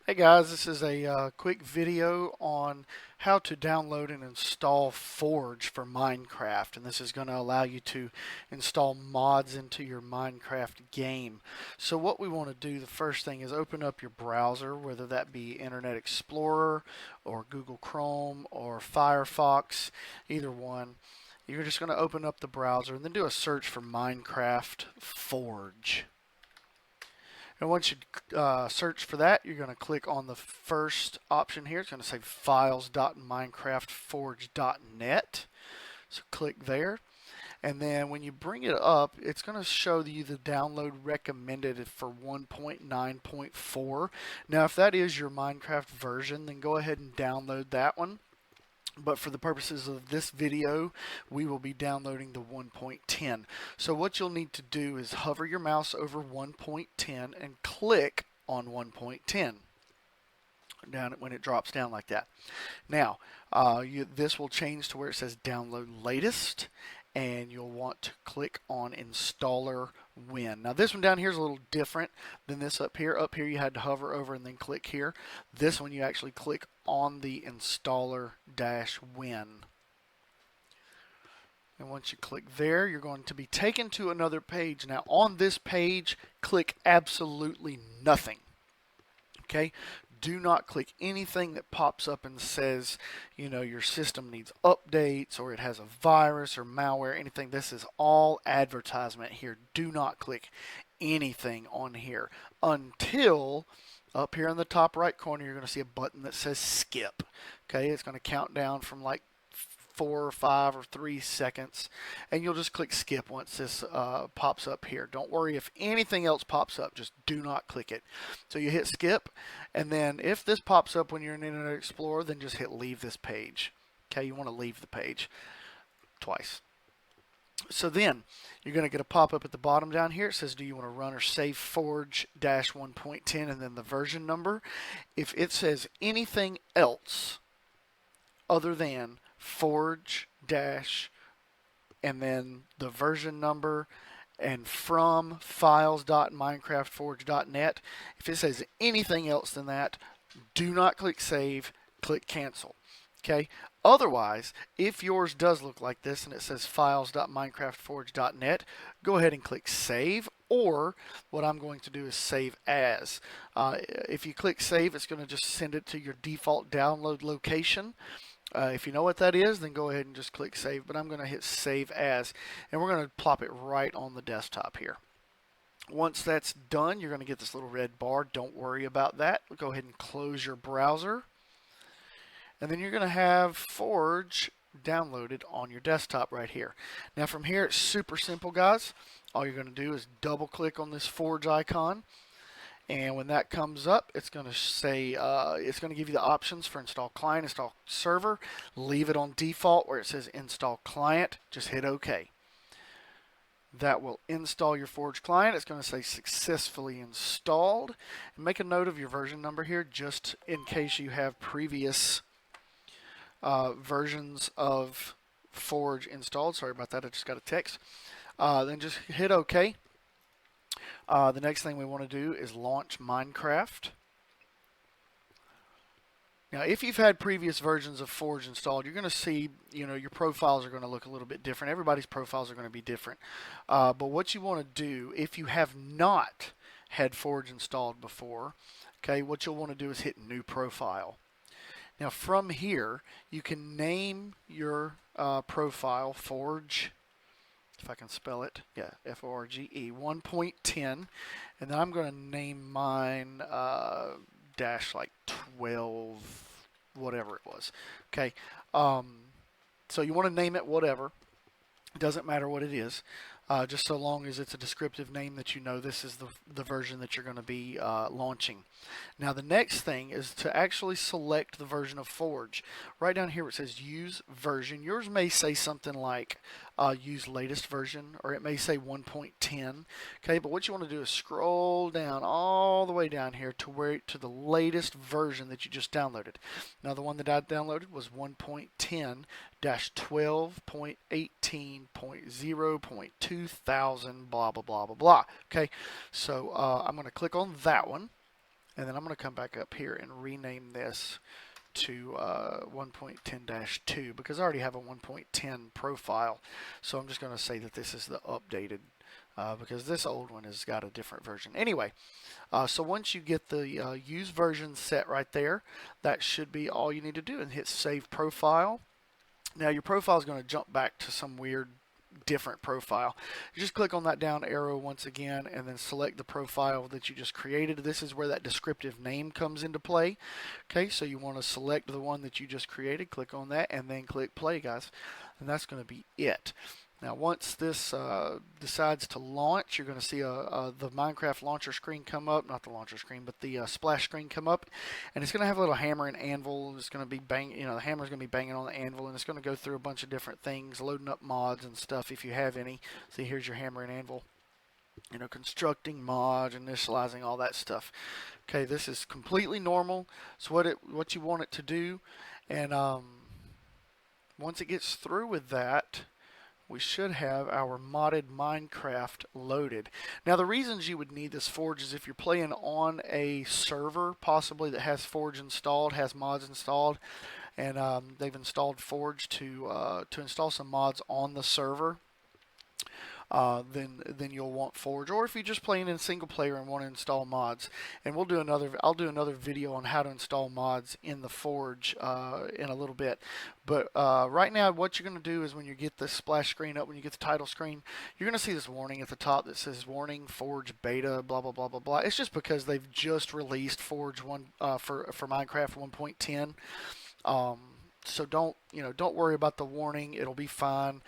Hey guys, this is a quick video on how to download and install Forge for Minecraft, and this is going to allow you to install mods into your Minecraft game. So what we want to do, the first thing is open up your browser, whether that be Internet Explorer or Google Chrome or Firefox, either one. You're just going to open up the browser and then do a search for Minecraft Forge. And once you search for that, you're going to click on the first option here. It's going to say files.minecraftforge.net. So click there. And then when you bring it up, it's going to show you the download recommended for 1.9.4. Now, if that is your Minecraft version, then go ahead and download that one. But for the purposes of this video, we will be downloading the 1.10. So what you'll need to do is hover your mouse over 1.10 and click on 1.10 down when it drops down like that. Now, this will change to where it says download latest, and you'll want to click on installer win. Now this one down here is a little different than this up here. Up here you had to hover over and then click here. This one you actually click on the installer win. And once you click there, you're going to be taken to another page. Now on this page, click absolutely nothing. Okay? Do not click anything that pops up and says, you know, your system needs updates or it has a virus or malware, anything. This is all advertisement here. Do not click anything on here until up here in the top right corner, you're going to see a button that says skip. Okay, it's going to count down from like 4 or 5 or 3 seconds, and you'll just click skip once this pops up here. Don't worry if anything else pops up, just do not click it. So you hit skip, and then if this pops up when you're in Internet Explorer, then just hit leave this page. Okay, you want to leave the page twice. So then you're going to get a pop-up at the bottom down here. It says, do you want to run or save Forge-1.10 and then the version number. If it says anything else other than Forge dash and then the version number and from files.minecraftforge.net, if it says anything else than that, do not click save, click cancel. Okay. Otherwise, if yours does look like this and it says files.minecraftforge.net, go ahead and click save, or what I'm going to do is save as. If you click save, it's going to just send it to your default download location. If you know what that is, then go ahead and just click save, but I'm going to hit save as, and we're going to plop it right on the desktop here. Once that's done, you're going to get this little red bar. Don't worry about that. Go ahead and close your browser, and then you're going to have Forge downloaded on your desktop right here. Now from here, it's super simple, guys. All you're going to do is double click on this Forge icon. And when that comes up, it's going to say, it's going to give you the options for install client, install server. Leave it on default where it says install client. Just hit OK. That will install your Forge client. It's going to say successfully installed. And make a note of your version number here just in case you have previous versions of Forge installed. Sorry about that. I just got a text. Then just hit OK. The next thing we want to do is launch Minecraft. Now, if you've had previous versions of Forge installed, you're going to see, you know, your profiles are going to look a little bit different. Everybody's profiles are going to be different. But what you want to do, if you have not had Forge installed before, okay, what you'll want to do is hit New Profile. Now, from here, you can name your profile Forge. If I can spell it, yeah, F-O-R-G-E 1.10, and then I'm going to name mine dash like 12, whatever it was. Okay, so you want to name it whatever. It doesn't matter what it is, just so long as it's a descriptive name that you know this is the version that you're going to be launching. Now the next thing is to actually select the version of Forge. Right down here where it says use version, yours may say something like use latest version, or it may say 1.10. Okay, but what you want to do is scroll down all the way down here to the latest version that you just downloaded. Now the one that I downloaded was 1.10-12.18.0.2000 blah blah blah blah blah. Okay, so I'm going to click on that one. And then I'm going to come back up here and rename this to 1.10-2 because I already have a 1.10 profile. So I'm just going to say that this is the updated because this old one has got a different version. Anyway, so once you get the use version set right there, that should be all you need to do, and hit save profile. Now your profile is going to jump back to some weird different profile. You just click on that down arrow once again and then select the profile that you just created. This is where that descriptive name comes into play. Okay, so you want to select the one that you just created, click on that, and then click play, guys. And that's going to be it. Now once this decides to launch, you're going to see the Minecraft launcher screen come up, not the launcher screen, but the splash screen come up, and it's going to have a little hammer and anvil. It's going to be the hammer's going to be banging on the anvil, and it's going to go through a bunch of different things, loading up mods and stuff if you have any. See, here's your hammer and anvil. Constructing mods, initializing, all that stuff. Okay, this is completely normal. So what you want it to do, and once it gets through with that, we should have our modded Minecraft loaded. Now the reasons you would need this Forge is if you're playing on a server possibly that has Forge installed, has mods installed, and they've installed Forge to install some mods on the server. Then you'll want Forge, or if you're just playing in single player and want to install mods, and I'll do another video on how to install mods in the Forge in a little bit. But right now what you're going to do is when you get the splash screen up, when you get the title screen, you're going to see this warning at the top that says warning Forge beta blah blah blah blah blah. It's just because they've just released Forge for Minecraft 1.10. So don't worry about the warning. It'll be fine.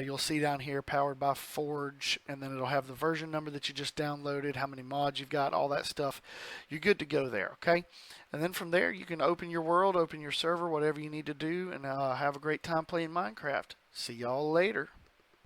You'll see down here powered by Forge, and then it'll have the version number that you just downloaded, how many mods you've got, all that stuff. You're good to go there, okay? And then from there you can open your world, open your server, whatever you need to do, and have a great time playing Minecraft. See y'all later.